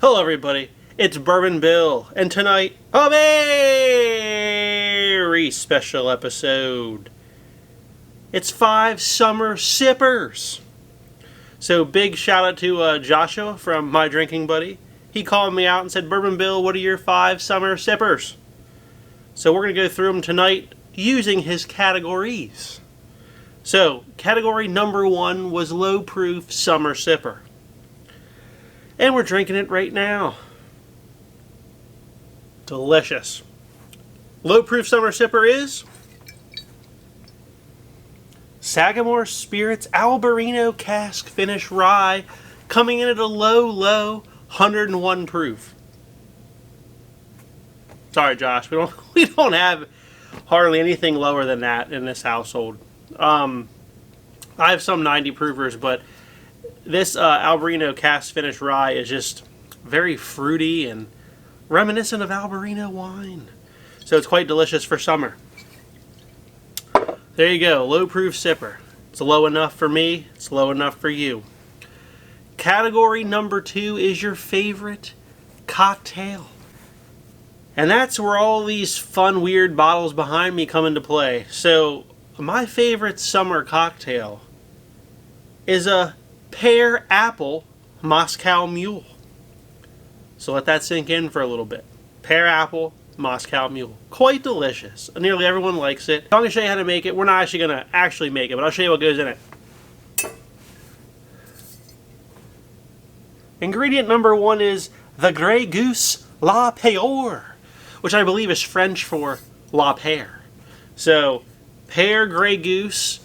Hello everybody, it's Bourbon Bill, and tonight, a very special episode. It's 5 summer sippers. So big shout out to Joshua from My Drinking Buddy. He called me out and said, Bourbon Bill, what are your 5 summer sippers? So we're going to go through them tonight using his categories. So, category number 1 was low proof summer sipper. And we're drinking it right now. Delicious. Low proof summer sipper is Sagamore Spirits Albarino Cask Finish Rye, coming in at a low 101 proof. Sorry, Josh, we don't have hardly anything lower than that in this household. I have some 90 proofers, but this Albarino Cask Finish Rye is just very fruity and reminiscent of Albarino wine. So it's quite delicious for summer. There you go, low proof sipper. It's low enough for me, it's low enough for you. Category number 2 is your favorite cocktail. And that's where all these fun, weird bottles behind me come into play. So my favorite summer cocktail is a pear apple Moscow Mule. So let that sink in for a little bit. Pear apple Moscow Mule. Quite delicious. Nearly everyone likes it. I'm going to show you how to make it. We're not actually going to make it, but I'll show you what goes in it. Ingredient number 1 is the Grey Goose La Peor, which I believe is French for La Pear. So, pear Grey Goose.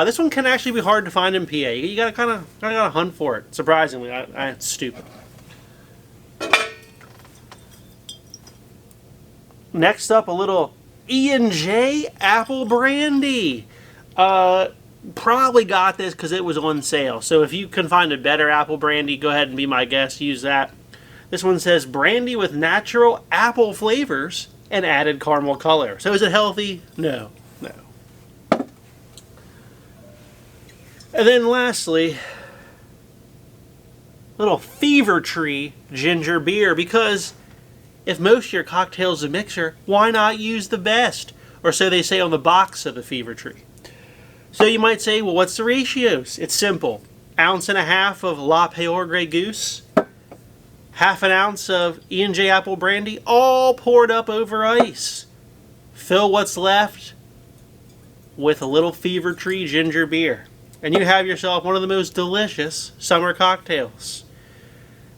This one can actually be hard to find in PA. You gotta kind of hunt for it. Surprisingly, it's stupid. Next up, a little E&J Apple Brandy. Probably got this because it was on sale. So if you can find a better apple brandy, go ahead and be my guest. Use that. This one says brandy with natural apple flavors and added caramel color. So is it healthy? No. And then lastly, little Fever Tree ginger beer, because if most of your cocktails is a mixer, why not use the best? Or so they say on the box of the Fever Tree. So you might say, well, what's the ratios? It's simple. 1.5 ounces of La Peor Grey Goose, 1/2 ounce of E&J Apple Brandy, all poured up over ice. Fill what's left with a little Fever Tree ginger beer. And you have yourself one of the most delicious summer cocktails.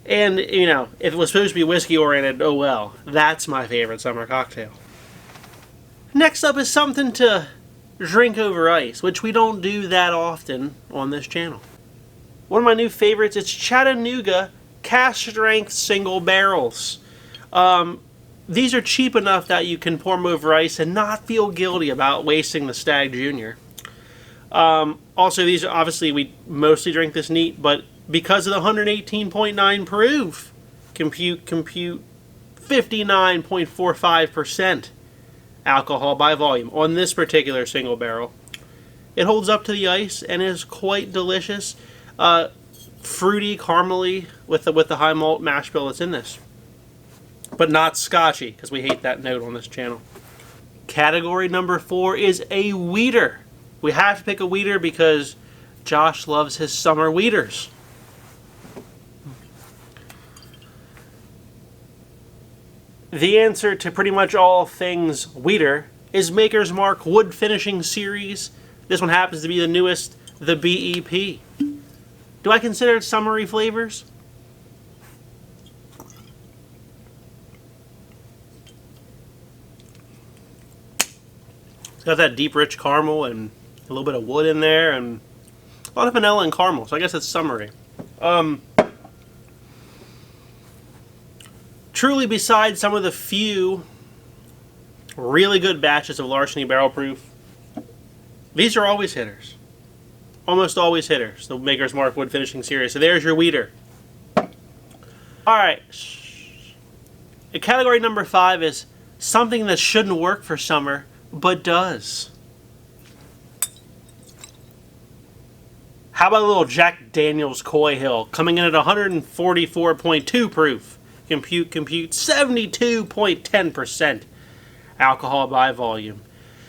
And, you know, if it was supposed to be whiskey oriented, oh well. That's my favorite summer cocktail. Next up is something to drink over ice, which we don't do that often on this channel. One of my new favorites is Chattanooga Cask Strength Single Barrels. These are cheap enough that you can pour them over ice and not feel guilty about wasting the Stag Junior. Also, these are obviously, we mostly drink this neat, but because of the 118.9 proof, compute 59.45% alcohol by volume on this particular single barrel. It holds up to the ice and is quite delicious. Fruity, caramely with the high malt mash bill that's in this. But not scotchy, because we hate that note on this channel. Category number 4 is a wheater. We have to pick a wheater because Josh loves his summer wheaters. The answer to pretty much all things wheater is Maker's Mark Wood Finishing Series. This one happens to be the newest, the BEP. Do I consider it summery flavors? It's got that deep, rich caramel and a little bit of wood in there, and a lot of vanilla and caramel, so I guess it's summery. Truly, besides some of the few really good batches of Larceny Barrel Proof, these are always hitters. Almost always hitters, the Maker's Mark Wood Finishing Series. So there's your wheater. Alright. Category number 5 is something that shouldn't work for summer, but does. How about a little Jack Daniel's Coy Hill coming in at 144.2 proof? Compute 72.10% alcohol by volume.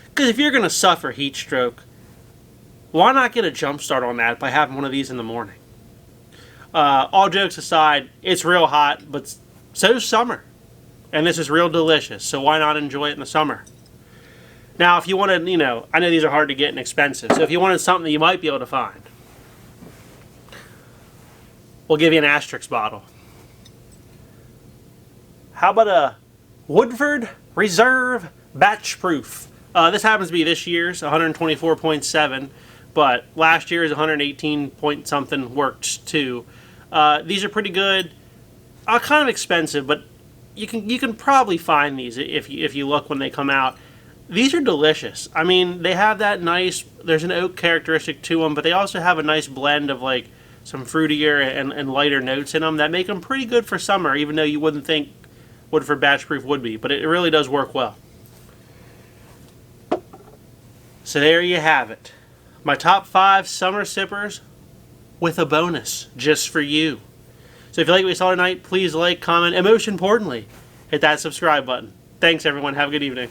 Because if you're going to suffer heat stroke, why not get a jump start on that by having one of these in the morning? All jokes aside, it's real hot, but so's summer. And this is real delicious, so why not enjoy it in the summer? Now, if you wanted, I know these are hard to get and expensive, so if you wanted something that you might be able to find, we'll give you an asterisk bottle. How about a Woodford Reserve Batch Proof? This happens to be this year's 124.7, but last year's 118 point something worked too. These are pretty good. Kind of expensive, but you can probably find these if you look when they come out. These are delicious. I mean, they have that nice, there's an oak characteristic to them, but they also have a nice blend of like some fruitier and lighter notes in them that make them pretty good for summer, even though you wouldn't think Woodford Batch Proof would be, but it really does work well. So there you have it. My top 5 summer sippers with a bonus just for you. So if you like what you saw tonight, please like, comment, and most importantly, hit that subscribe button. Thanks everyone. Have a good evening.